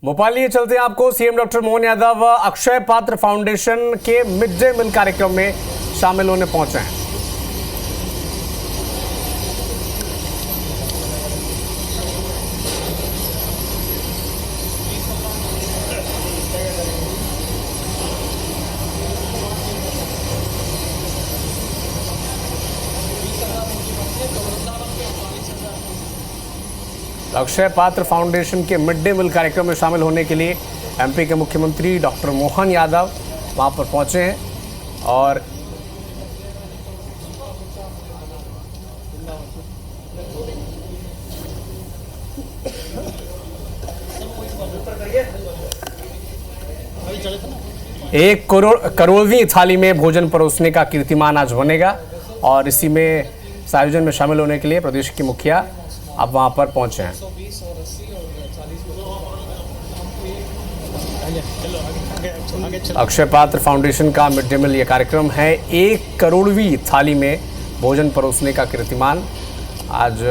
भोपाल लिए चलते हैं आपको। सीएम डॉक्टर मोहन यादव अक्षय पात्र फाउंडेशन के मिड डे मील कार्यक्रम में शामिल होने पहुंचे हैं। अक्षय पात्र फाउंडेशन के मिड डे मील कार्यक्रम में शामिल होने के लिए एमपी के मुख्यमंत्री डॉक्टर मोहन यादव वहां पर पहुंचे हैं और एक करोड़वीं थाली में भोजन परोसने का कीर्तिमान आज बनेगा और इसी में इस आयोजन में शामिल होने के लिए प्रदेश के मुखिया अब वहां पर पहुंचे हैं। अक्षय पात्र फाउंडेशन का मिड डे मील ये कार्यक्रम है। 1 करोड़वीं थाली में भोजन परोसने का कीर्तिमान आज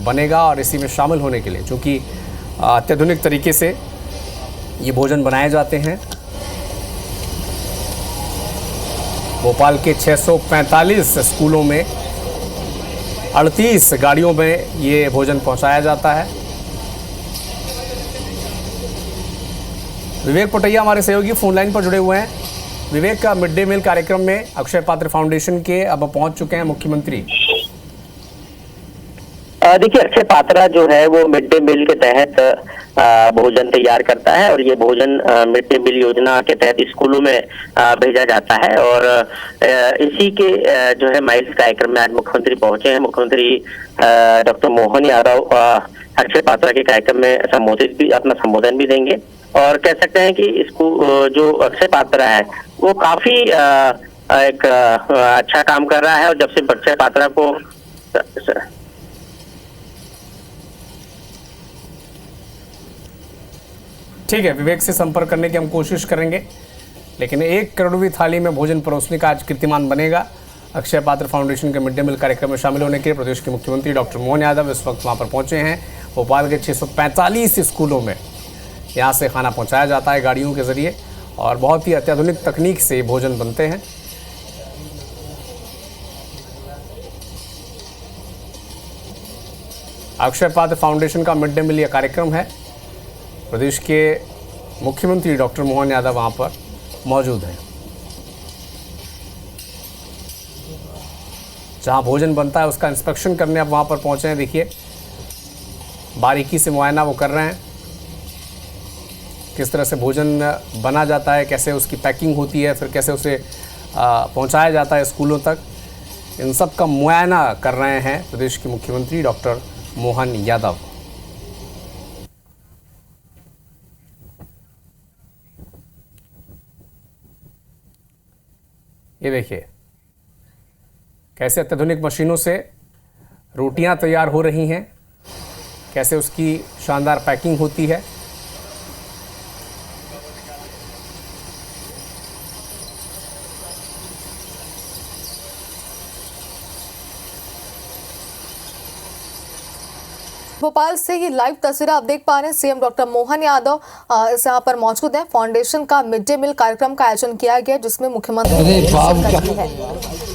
बनेगा और इसी में शामिल होने के लिए चूंकि अत्याधुनिक तरीके से ये भोजन बनाए जाते हैं। भोपाल के 645 स्कूलों में 38 गाड़ियों में ये भोजन पहुंचाया जाता है। विवेक पटैया हमारे सहयोगी फोन लाइन पर जुड़े हुए हैं। विवेक, का मिड डे मील कार्यक्रम में अक्षय पात्र फाउंडेशन के अब पहुंच चुके हैं मुख्यमंत्री। देखिए, अक्षय पात्रा जो है वो मिड डे मील के तहत भोजन तैयार करता है और ये भोजन मिड डे मील योजना के तहत स्कूलों में भेजा जाता है और इसी के जो है माइल्स कार्यक्रम में आज मुख्यमंत्री पहुंचे हैं। मुख्यमंत्री डॉक्टर मोहन यादव अक्षय पात्रा के कार्यक्रम में अपना संबोधन भी देंगे और कह सकते हैं कि इसको जो अक्षय पात्रा है वो काफी एक अच्छा काम कर रहा है और जब से अक्षय पात्रा को ठीक है, विवेक से संपर्क करने की हम कोशिश करेंगे, लेकिन 1 करोड़वीं थाली में भोजन परोसने का आज कीर्तिमान बनेगा। अक्षय पात्र फाउंडेशन के मिड डे मील कार्यक्रम में शामिल होने के लिए प्रदेश के मुख्यमंत्री डॉक्टर मोहन यादव इस वक्त वहां पर पहुंचे हैं। भोपाल के 645 स्कूलों में यहाँ से खाना पहुँचाया जाता है गाड़ियों के जरिए और बहुत ही अत्याधुनिक तकनीक से भोजन बनते हैं। अक्षय पात्र फाउंडेशन का मिड डे मील कार्यक्रम है। प्रदेश के मुख्यमंत्री डॉक्टर मोहन यादव वहां पर मौजूद हैं। जहां भोजन बनता है उसका इंस्पेक्शन करने अब वहां पर पहुंचे हैं। देखिए, बारीकी से मुआयना वो कर रहे हैं, किस तरह से भोजन बना जाता है, कैसे उसकी पैकिंग होती है, फिर कैसे उसे पहुंचाया जाता है स्कूलों तक। इन सब का मुआयना कर रहे हैं प्रदेश के मुख्यमंत्री डॉक्टर मोहन यादव। ये देखिए कैसे अत्याधुनिक मशीनों से रोटियां तैयार हो रही हैं, कैसे उसकी शानदार पैकिंग होती है। भोपाल से ये लाइव तस्वीरें आप देख पा रहे हैं। सीएम डॉक्टर मोहन यादव यहाँ पर मौजूद हैं। फाउंडेशन का मिड डे मील कार्यक्रम का आयोजन किया गया जिसमें मुख्यमंत्री ने शिरकत की है।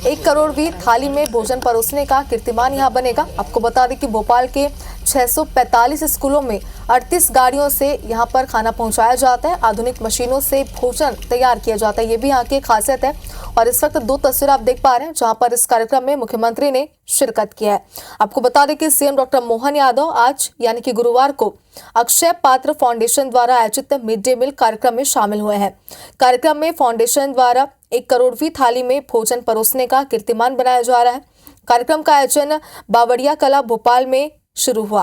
1 करोड़वीं थाली में भोजन परोसने का कीर्तिमान यहाँ बनेगा। आपको बता दें कि भोपाल के 645 स्कूलों में 38 गाड़ियों से यहाँ पर खाना पहुँचाया जाता है। आधुनिक मशीनों से भोजन तैयार किया जाता है, ये भी यहाँ की खासियत है। और इस वक्त 2 तस्वीरें आप देख पा रहे हैं जहां पर इस कार्यक्रम में मुख्यमंत्री ने शिरकत किया है। आपको बता दें कि सीएम डॉक्टर मोहन यादव आज यानी कि गुरुवार को अक्षय पात्र फाउंडेशन द्वारा आयोजित मिड डे मील कार्यक्रम में शामिल हुए हैं। कार्यक्रम में फाउंडेशन द्वारा 1 करोड़वीं थाली में भोजन परोसने का कीर्तिमान बनाया जा रहा है। कार्यक्रम का आयोजन बावड़िया कला भोपाल में शुरू हुआ।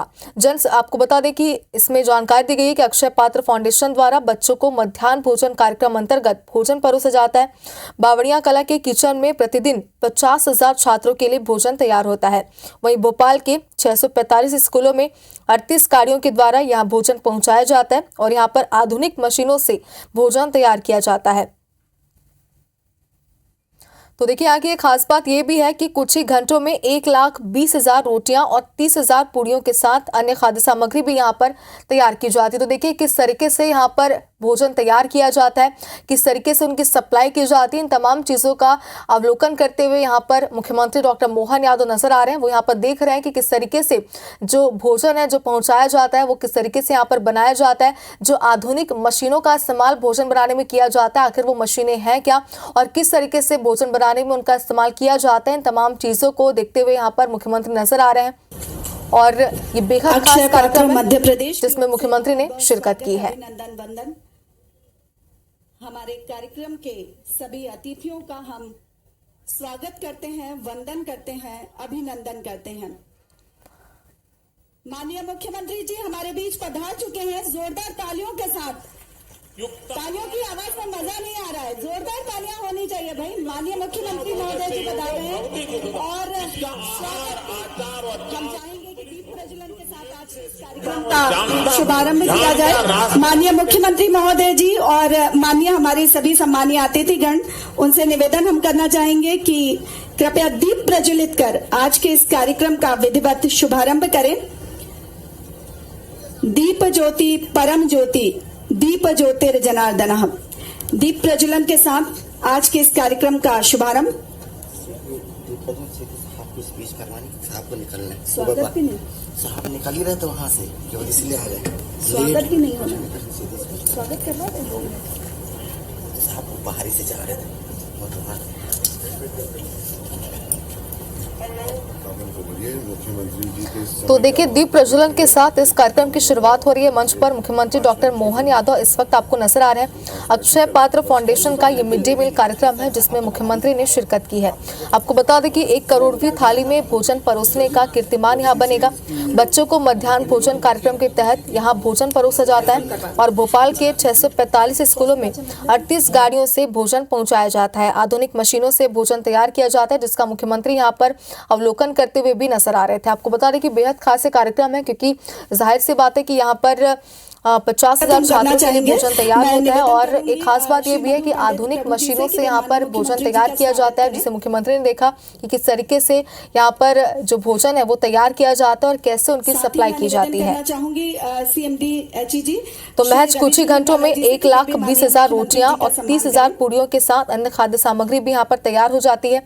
आपको बता दें कि इसमें जानकारी दी गई है कि अक्षय पात्र फाउंडेशन द्वारा बच्चों को मध्याह्न भोजन कार्यक्रम अंतर्गत भोजन परोसा जाता है। बावड़िया कला के किचन में प्रतिदिन 50,000 छात्रों के लिए भोजन तैयार होता है। वहीं भोपाल के 645 स्कूलों में 38 गाड़ियों के द्वारा यहाँ भोजन पहुंचाया जाता है और यहाँ पर आधुनिक मशीनों से भोजन तैयार किया जाता है। तो देखिए यहाँ की एक खास बात ये भी है कि कुछ ही घंटों में 1,20,000 रोटियां और 30,000 पूड़ियों के साथ अन्य खाद्य सामग्री भी यहाँ पर तैयार की जाती है। तो देखिए किस तरीके से यहाँ पर भोजन तैयार किया जाता है, किस तरीके से उनकी सप्लाई की जाती है, इन तमाम चीज़ों का अवलोकन करते हुए यहाँ पर मुख्यमंत्री डॉक्टर मोहन यादव नजर आ रहे हैं। वो यहाँ पर देख रहे हैं कि किस तरीके से जो भोजन है जो पहुँचाया जाता है वो किस तरीके से यहाँ पर बनाया जाता है, जो आधुनिक मशीनों का इस्तेमाल भोजन बनाने में किया जाता है, आखिर वो मशीनें हैं क्या और किस तरीके से भोजन बनाने में उनका इस्तेमाल किया जाता है। इन तमाम चीज़ों को देखते हुए यहाँ पर मुख्यमंत्री नजर आ रहे हैं और ये बेहद खास कार्यक्रम मध्य प्रदेश जिसमें मुख्यमंत्री ने शिरकत की है। वंदन हमारे कार्यक्रम के सभी अतिथियों का हम स्वागत करते हैं, वंदन करते हैं, अभिनंदन करते हैं। माननीय मुख्यमंत्री जी हमारे बीच पधार चुके हैं। जोरदार तालियों के साथ, तालियों की आवाज में मजा नहीं आ रहा है, जोरदार तालियां होनी चाहिए भाई। माननीय मुख्यमंत्री महोदय जी बता रहे हैं और हम चाहेंगे कि दीप प्रज्वलन के साथ आज इस कार्यक्रम का शुभारंभ किया जाए। माननीय मुख्यमंत्री महोदय जी और माननीय हमारे सभी सम्मानीय अतिथिगण, उनसे निवेदन हम करना चाहेंगे कि कृपया दीप प्रज्वलित कर आज के इस कार्यक्रम का विधिवत शुभारंभ करें। दीप ज्योति परम ज्योति दीप ज्योतिर्जनार्दनः। दीप प्रज्वलन के साथ आज के इस कार्यक्रम का शुभारंभ। साहब को निकलना है, स्वागत भी नहीं, साहब निकल ही रहे थे वहाँ से, केवल इसलिए आ गए। स्वागत भी नहीं होना, स्वागत करवा दें। साहब को बाहर ही से जा रहे थे तो देखिए दीप प्रज्वलन के साथ इस कार्यक्रम की शुरुआत हो रही है। मंच पर मुख्यमंत्री डॉक्टर मोहन यादव इस वक्त आपको नजर आ रहे हैं। अक्षय पात्र फाउंडेशन का ये मिड डे मील कार्यक्रम है जिसमें मुख्यमंत्री ने शिरकत की है। आपको बता दें कि 1 करोड़वीं थाली में भोजन परोसने का कीर्तिमान यहाँ बनेगा। बच्चों को मध्याह्न भोजन कार्यक्रम के तहत यहाँ भोजन परोसा जाता है और भोपाल के 645 स्कूलों में 38 गाड़ियों से भोजन पहुँचाया जाता है। आधुनिक मशीनों से भोजन तैयार किया जाता है जिसका मुख्यमंत्री यहाँ पर अवलोकन करते हुए भी नजर आ रहे थे। आपको बता दें कि बेहद खास कार्यक्रम है क्योंकि जाहिर सी बात है कि यहाँ पर 50,000 छात्रों के लिए भोजन तैयार होता है और एक खास बात यह भी है कि आधुनिक मशीनों से यहाँ पर भोजन तैयार किया जाता है, जिसे मुख्यमंत्री ने देखा कि किस तरीके से यहाँ पर जो भोजन है वो तैयार किया जाता है और कैसे उनकी सप्लाई की जाती है। तो महज कुछ ही घंटों में 1,20,000 रोटियां और 30,000 पूड़ियों के साथ अन्य खाद्य सामग्री भी यहाँ पर तैयार हो जाती है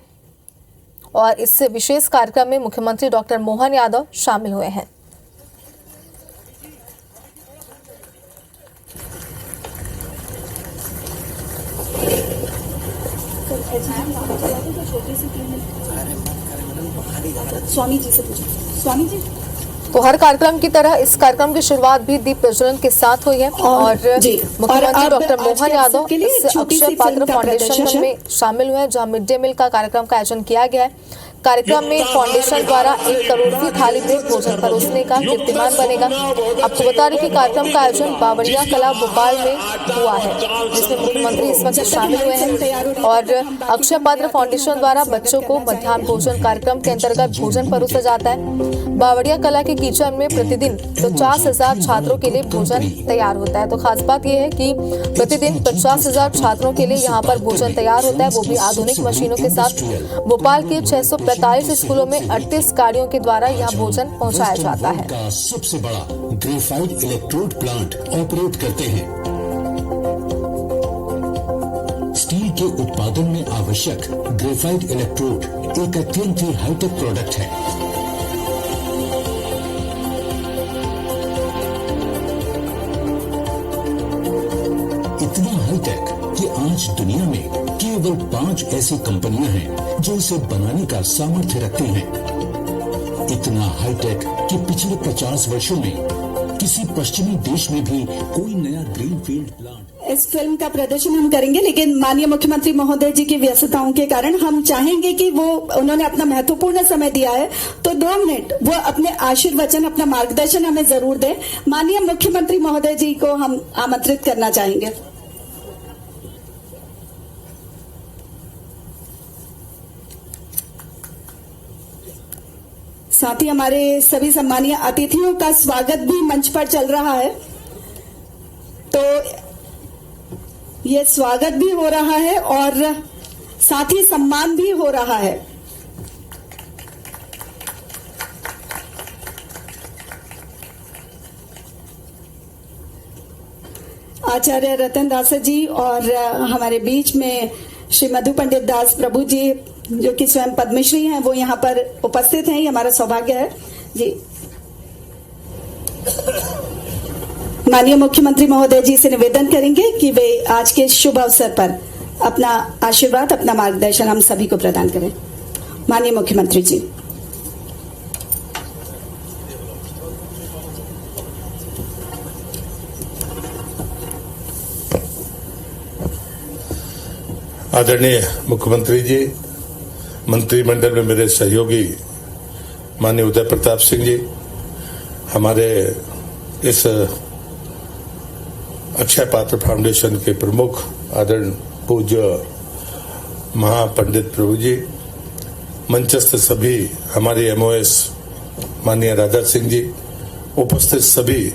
और इस विशेष कार्यक्रम में मुख्यमंत्री डॉक्टर मोहन यादव शामिल हुए हैं। स्वामी जी से पूछो, स्वामी जी। तो हर कार्यक्रम की तरह इस कार्यक्रम की शुरुआत भी दीप प्रज्वलन के साथ हुई है और मुख्यमंत्री डॉक्टर मोहन यादव इस अक्षय पात्र फाउंडेशन में शामिल हुए हैं जहां मिड डे मील का कार्यक्रम का आयोजन किया गया है। कार्यक्रम में फाउंडेशन द्वारा 1 करोड़वीं थाली में भोजन परोसने का कीर्तिमान बनेगा। आपको बता दें कि कार्यक्रम का आयोजन बावड़िया कला भोपाल में हुआ है जिसमें मुख्यमंत्री इस वक्त शामिल हुए हैं और अक्षय पात्र फाउंडेशन द्वारा बच्चों को मध्याह्न भोजन कार्यक्रम के अंतर्गत भोजन परोसा जाता है। बावड़िया कला के किचन में प्रतिदिन 50,000 छात्रों के लिए भोजन तैयार होता है। तो खास बात यह है कि प्रतिदिन 50,000 छात्रों के लिए यहाँ पर भोजन तैयार होता है, वो भी आधुनिक मशीनों के साथ। भोपाल के 645 स्कूलों में 38 गाड़ियों के द्वारा यहाँ भोजन पहुँचाया जाता है। का सबसे बड़ा ग्रेफाइट इलेक्ट्रोड प्लांट ऑपरेट करते हैं। स्टील के उत्पादन में आवश्यक ग्रेफाइट इलेक्ट्रोड एक अत्यंत ही हाईटेक प्रोडक्ट है। इतना हाईटेक कि आज दुनिया में केवल 5 ऐसी कंपनियां हैं जो इसे बनाने का सामर्थ्य रखती हैं। इतना हाईटेक कि पिछले 50 वर्षों में किसी पश्चिमी देश में भी कोई नया ग्रीनफील्ड प्लांट। इस फिल्म का प्रदर्शन हम करेंगे, लेकिन माननीय मुख्यमंत्री महोदय जी की व्यस्तताओं के कारण हम चाहेंगे कि वो उन्होंने अपना महत्वपूर्ण समय दिया है तो 2 मिनट वो अपने आशीर्वचन, अपना मार्गदर्शन हमें जरूर दें। माननीय मुख्यमंत्री महोदय जी को हम आमंत्रित करना चाहेंगे। साथ ही हमारे सभी सम्मानीय अतिथियों का स्वागत भी मंच पर चल रहा है, तो ये स्वागत भी हो रहा है और साथ ही सम्मान भी हो रहा है। आचार्य रतन दास जी और हमारे बीच में श्री मधु पंडित दास प्रभु जी जो कि स्वयं पद्मश्री हैं, वो यहाँ पर उपस्थित हैं। ये हमारा सौभाग्य है जी। माननीय मुख्यमंत्री महोदय जी से निवेदन करेंगे कि वे आज के शुभ अवसर पर अपना आशीर्वाद, अपना मार्गदर्शन हम सभी को प्रदान करें। माननीय मुख्यमंत्री जी। आदरणीय मुख्यमंत्री जी, मंत्रिमंडल में मेरे सहयोगी माननीय उदय प्रताप सिंह जी, हमारे इस अक्षय पात्र फाउंडेशन के प्रमुख आदरणीय पूज्य महापंडित प्रभु जी, मंचस्थ सभी हमारे एमओएस माननीय राजा सिंह जी, उपस्थित सभी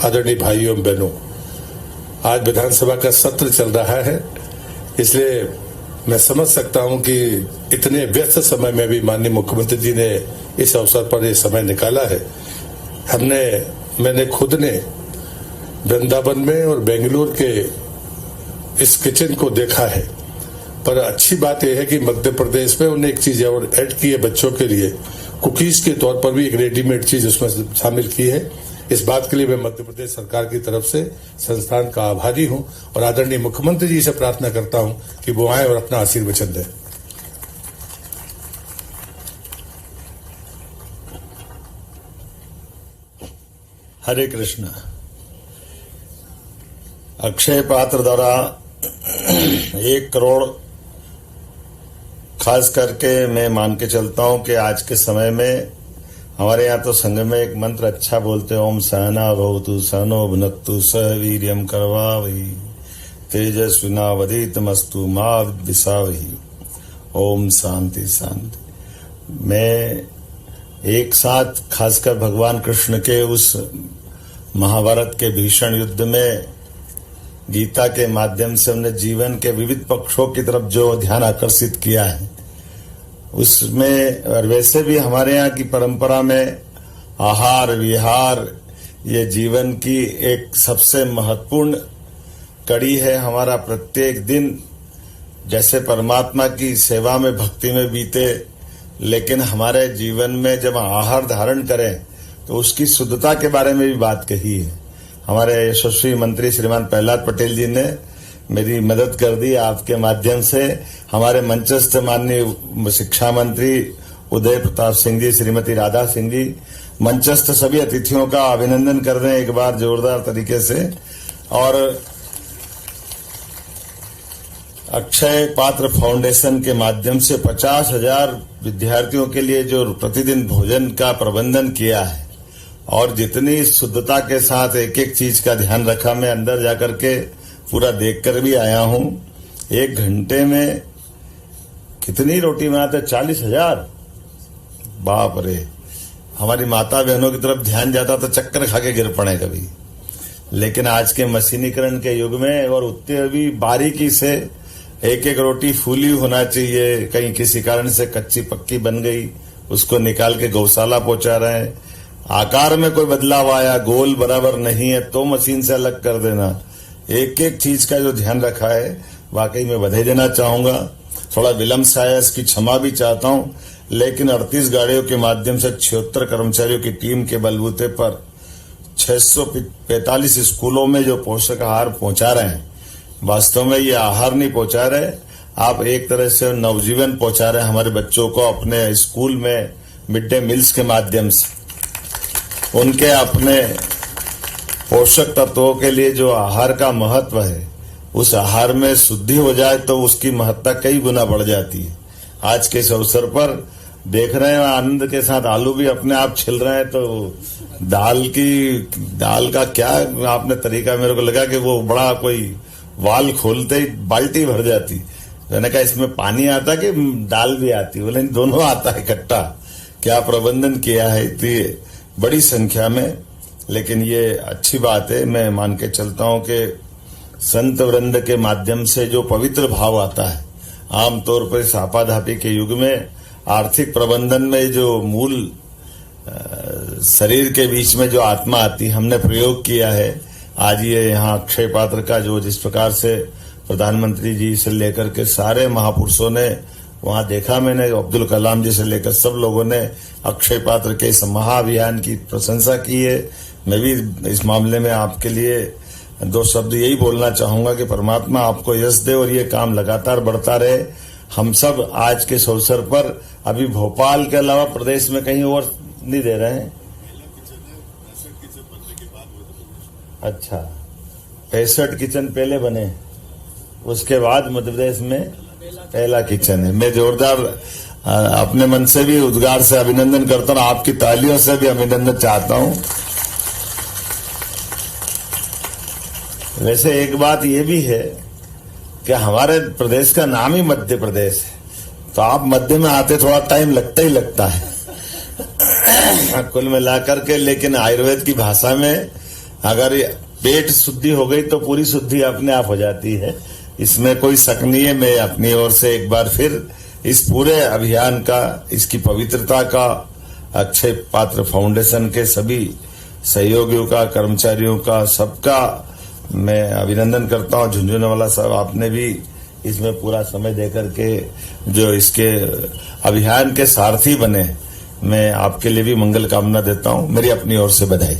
आदरणीय भाइयों एवं बहनों, आज विधानसभा का सत्र चल रहा है, इसलिए मैं समझ सकता हूं कि इतने व्यस्त समय में भी माननीय मुख्यमंत्री जी ने इस अवसर पर यह समय निकाला है। मैंने खुद ने वृंदावन में और बेंगलुरु के इस किचन को देखा है, पर अच्छी बात यह है कि मध्य प्रदेश में उन्हें एक चीज और ऐड की है, बच्चों के लिए कुकीज के तौर पर भी एक रेडीमेड चीज उसमें शामिल की है। इस बात के लिए मैं मध्य प्रदेश सरकार की तरफ से संस्थान का आभारी हूं और आदरणीय मुख्यमंत्री जी से प्रार्थना करता हूं कि वो आए और अपना आशीर्वचन दें। हरे कृष्ण। अक्षय पात्र द्वारा 1 करोड़ खास करके मैं मान के चलता हूं कि आज के समय में हमारे यहाँ तो संघ में एक मंत्र अच्छा बोलते हैं, ओम सहना भवतु सहनो भुनक्तु सह वीर्यम करवावहि तेजस्विनावधीतमस्तु मा विद्विषावहि। ओम शांति शांति। मैं एक साथ खासकर भगवान कृष्ण के उस महाभारत के भीषण युद्ध में गीता के माध्यम से उन्हें जीवन के विविध पक्षों की तरफ जो ध्यान आकर्षित किया है, उसमें और वैसे भी हमारे यहाँ की परंपरा में आहार विहार ये जीवन की एक सबसे महत्वपूर्ण कड़ी है। हमारा प्रत्येक दिन जैसे परमात्मा की सेवा में भक्ति में बीते, लेकिन हमारे जीवन में जब आहार धारण करें तो उसकी शुद्धता के बारे में भी बात कही है। हमारे यशस्वी मंत्री श्रीमान प्रहलाद पटेल जी ने मेरी मदद कर दी आपके माध्यम से। हमारे मंचस्थ माननीय शिक्षा मंत्री उदय प्रताप सिंह जी, श्रीमती राधा सिंह जी, मंचस्थ सभी अतिथियों का अभिनंदन कर रहे हैं एक बार जोरदार तरीके से। और अक्षय पात्र फाउंडेशन के माध्यम से 50,000 विद्यार्थियों के लिए जो प्रतिदिन भोजन का प्रबंधन किया है और जितनी शुद्धता के साथ एक एक चीज का ध्यान रखा, मैं अंदर जाकर के पूरा देखकर भी आया हूं। 1 घंटे में कितनी रोटी बनाते? 40,000। बाप रे। हमारी माता बहनों की तरफ ध्यान जाता तो चक्कर खा के गिर पड़े कभी, लेकिन आज के मशीनीकरण के युग में और उतने भी बारीकी से एक एक रोटी फूली होना चाहिए। कहीं किसी कारण से कच्ची पक्की बन गई, उसको निकाल के गौशाला पहुंचा रहे हैं। आकार में कोई बदलाव आया, गोल बराबर नहीं है तो मशीन से अलग कर देना। एक एक चीज का जो ध्यान रखा है, वाकई में बधाई देना चाहूंगा। थोड़ा विलंब से आया, इसकी क्षमा भी चाहता हूं, लेकिन 38 गाड़ियों के माध्यम से 76 कर्मचारियों की टीम के बलबूते पर 645 स्कूलों में जो पोषक आहार पहुंचा रहे हैं, वास्तव में ये आहार नहीं पहुंचा रहे, आप एक तरह से नवजीवन पहुंचा रहे हैं हमारे बच्चों को। अपने स्कूल में मिड डे मील्स के माध्यम से उनके अपने पोषक तत्वों के लिए जो आहार का महत्व है, उस आहार में शुद्धि हो जाए तो उसकी महत्ता कई गुना बढ़ जाती है। आज के इस अवसर पर देख रहे हैं आनंद के साथ आलू भी अपने आप छिल रहे हैं, तो दाल का क्या आपने तरीका, मेरे को लगा कि वो बड़ा कोई वाल खोलते ही बाल्टी भर जाती। मैंने कहा इसमें पानी आता कि दाल भी आती? बोले दोनों आता है इकट्ठा। क्या प्रबंधन किया है इतनी बड़ी संख्या में। लेकिन ये अच्छी बात है, मैं मान के चलता हूं कि संत वृंद के माध्यम से जो पवित्र भाव आता है, आमतौर पर इस आपाधापी के युग में आर्थिक प्रबंधन में जो मूल शरीर के बीच में जो आत्मा आती, हमने प्रयोग किया है। आज ये यहाँ अक्षय पात्र का जो जिस प्रकार से प्रधानमंत्री जी से लेकर के सारे महापुरुषों ने वहां देखा, मैंने अब्दुल कलाम जी से लेकर सब लोगों ने अक्षय पात्र के इस महाअभियान की प्रशंसा की है। मैं भी इस मामले में आपके लिए 2 शब्द यही बोलना चाहूंगा कि परमात्मा आपको यश दे और ये काम लगातार बढ़ता रहे। हम सब आज के इस अवसर पर अभी भोपाल के अलावा प्रदेश में कहीं और नहीं दे रहे हैं। अच्छा, 65 किचन पहले बने, उसके बाद मध्य प्रदेश में पहला किचन है। मैं जोरदार अपने मन से भी उद्गार से अभिनंदन करता हूं, आपकी तालियों से भी अभिनंदन चाहता हूं। वैसे एक बात ये भी है कि हमारे प्रदेश का नाम ही मध्य प्रदेश है, तो आप मध्य में आते थोड़ा टाइम लगता ही लगता है कुल मिलाकर के। लेकिन आयुर्वेद की भाषा में अगर पेट शुद्धि हो गई तो पूरी शुद्धि अपने आप हो जाती है, इसमें कोई शक नहीं है। मैं अपनी ओर से एक बार फिर इस पूरे अभियान का, इसकी पवित्रता का, अक्षय पात्र फाउंडेशन के सभी सहयोगियों का, कर्मचारियों का, सबका मैं अभिनंदन करता हूं। झुंझुनवाला साहब, आपने भी इसमें पूरा समय देकर के जो इसके अभियान के सारथी बने, मैं आपके लिए भी मंगल कामना देता हूं। मेरी अपनी ओर से बधाई।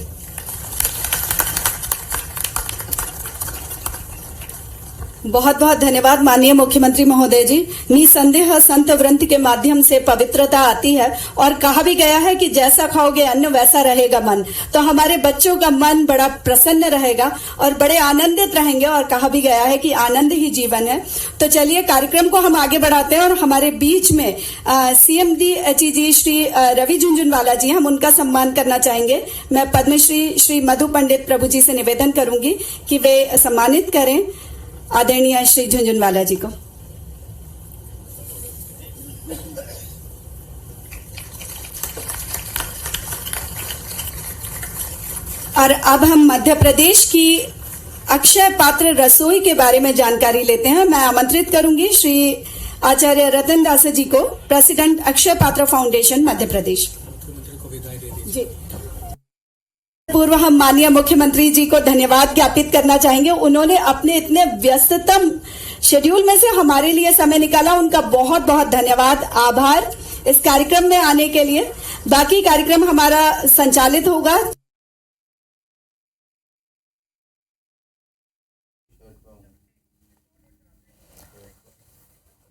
बहुत बहुत धन्यवाद माननीय मुख्यमंत्री महोदय जी। निसंदेह संत व्रत के माध्यम से पवित्रता आती है और कहा भी गया है कि जैसा खाओगे अन्न वैसा रहेगा मन। तो हमारे बच्चों का मन बड़ा प्रसन्न रहेगा और बड़े आनंदित रहेंगे और कहा भी गया है कि आनंद ही जीवन है। तो चलिए कार्यक्रम को हम आगे बढ़ाते हैं और हमारे बीच में CMD जी श्री रवि झुंझुनवाला जी, हम उनका सम्मान करना चाहेंगे। मैं पद्मश्री श्री मधु पंडित प्रभु जी से निवेदन करूंगी कि वे सम्मानित करें आदरणीय श्री झुंझुनवाला जी को। और अब हम मध्य प्रदेश की अक्षय पात्र रसोई के बारे में जानकारी लेते हैं। मैं आमंत्रित करूंगी श्री आचार्य रतन दास जी को, प्रेसिडेंट अक्षय पात्र फाउंडेशन मध्य प्रदेश। जी, पूर्व हम माननीय मुख्यमंत्री जी को धन्यवाद ज्ञापित करना चाहेंगे। उन्होंने अपने इतने व्यस्ततम शेड्यूल में से हमारे लिए समय निकाला, उनका बहुत बहुत धन्यवाद, आभार इस कार्यक्रम में आने के लिए। बाकी कार्यक्रम हमारा संचालित होगा।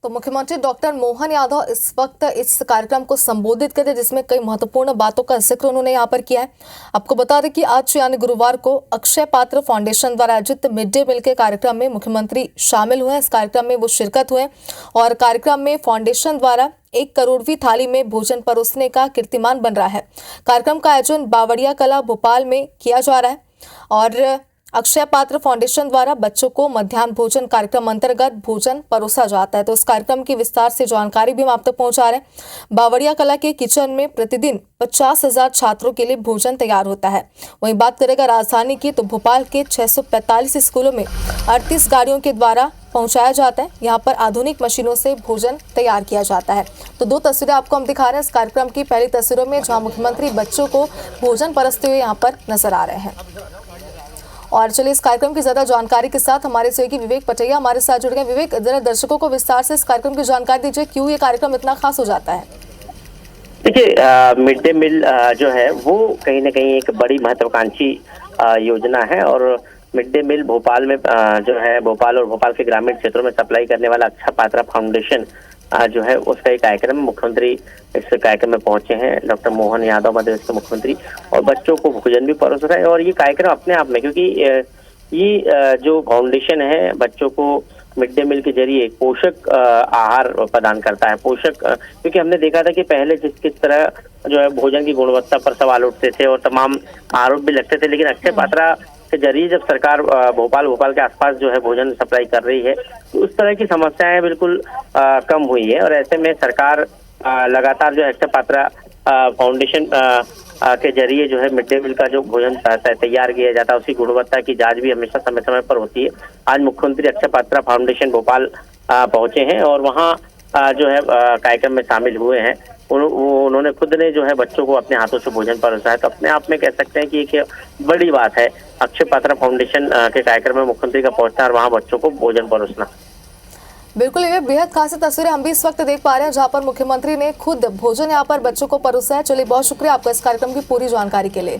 तो मुख्यमंत्री डॉक्टर मोहन यादव इस वक्त इस कार्यक्रम को संबोधित करते, जिसमें कई महत्वपूर्ण बातों का जिक्र उन्होंने यहाँ पर किया है। आपको बता दें कि आज यानी गुरुवार को अक्षय पात्र फाउंडेशन द्वारा आयोजित मिड डे मील के कार्यक्रम में मुख्यमंत्री शामिल हुए। इस कार्यक्रम में वो शिरकत हुए और कार्यक्रम में फाउंडेशन द्वारा 1 करोड़वीं थाली में भोजन परोसने का कीर्तिमान बन रहा है। कार्यक्रम का आयोजन बावड़िया कला भोपाल में किया जा रहा है और अक्षय पात्र फाउंडेशन द्वारा बच्चों को मध्याह्न भोजन कार्यक्रम अंतर्गत भोजन परोसा जाता है। तो इस कार्यक्रम की विस्तार से जानकारी भी हम आप तक पहुंचा रहे हैं। बावड़िया कला के किचन में प्रतिदिन 50,000 छात्रों के लिए भोजन तैयार होता है। वहीं बात करेगा राजधानी की, तो भोपाल के 645 स्कूलों में 38 गाड़ियों के द्वारा पहुंचाया जाता है। यहाँ पर आधुनिक मशीनों से भोजन तैयार किया जाता है। तो 2 तस्वीरें आपको हम दिखा रहे हैं इस कार्यक्रम की। पहली तस्वीरों में जहाँ मुख्यमंत्री बच्चों को भोजन परसते हुए यहाँ पर नजर आ रहे हैं। और चलिए इस कार्यक्रम की ज्यादा जानकारी के साथ हमारे सहयोगी विवेक पटैया हमारे साथ जुड़ गए। विवेक, जरा दर्शकों को विस्तार से इस कार्यक्रम की जानकारी दीजिए, क्यों ये कार्यक्रम इतना खास हो जाता है? देखिए, मिड डे मील जो है वो कहीं ना कहीं एक बड़ी महत्वाकांक्षी योजना है और मिड डे मील भोपाल में जो है, भोपाल और भोपाल के ग्रामीण क्षेत्रों में सप्लाई करने वाला अक्षय पात्र फाउंडेशन जो है उसका एक कार्यक्रम, मुख्यमंत्री इस कार्यक्रम में पहुंचे हैं, डॉक्टर मोहन यादव मध्य प्रदेश के मुख्यमंत्री, और बच्चों को भोजन भी परोस रहा है। और ये कार्यक्रम अपने आप में, क्योंकि ये जो फाउंडेशन है बच्चों को मिड डे मील के जरिए पोषक आहार प्रदान करता है। पोषक, क्योंकि हमने देखा था कि पहले किस तरह जो है भोजन की गुणवत्ता पर सवाल उठते थे और तमाम आरोप भी लगते थे, लेकिन अक्षय पात्रा के जरिए जब सरकार भोपाल के आसपास जो है भोजन सप्लाई कर रही है तो उस तरह की समस्याएं बिल्कुल कम हुई है। और ऐसे में सरकार लगातार जो है अक्षय पात्रा फाउंडेशन के जरिए जो है मिड डे मील का जो भोजन तैयार किया जाता है उसकी गुणवत्ता की जांच भी हमेशा समय समय पर होती है। आज मुख्यमंत्री अक्षय पात्रा फाउंडेशन भोपाल पहुंचे हैं और वहां जो है कार्यक्रम में शामिल हुए हैं। उन्होंने खुद ने जो है बच्चों को अपने हाथों से भोजन परोसा है। तो अपने आप में कह सकते हैं कि एक बड़ी बात है अक्षय पात्रा फाउंडेशन के कार्यक्रम में मुख्यमंत्री का पहुंचना और वहां बच्चों को भोजन परोसना। बिल्कुल, ये बेहद खासी तस्वीरें हम भी इस वक्त देख पा रहे हैं जहां पर मुख्यमंत्री ने खुद भोजन यहाँ पर बच्चों को परोसा है। चलिए, बहुत शुक्रिया आपका इस कार्यक्रम की पूरी जानकारी के लिए।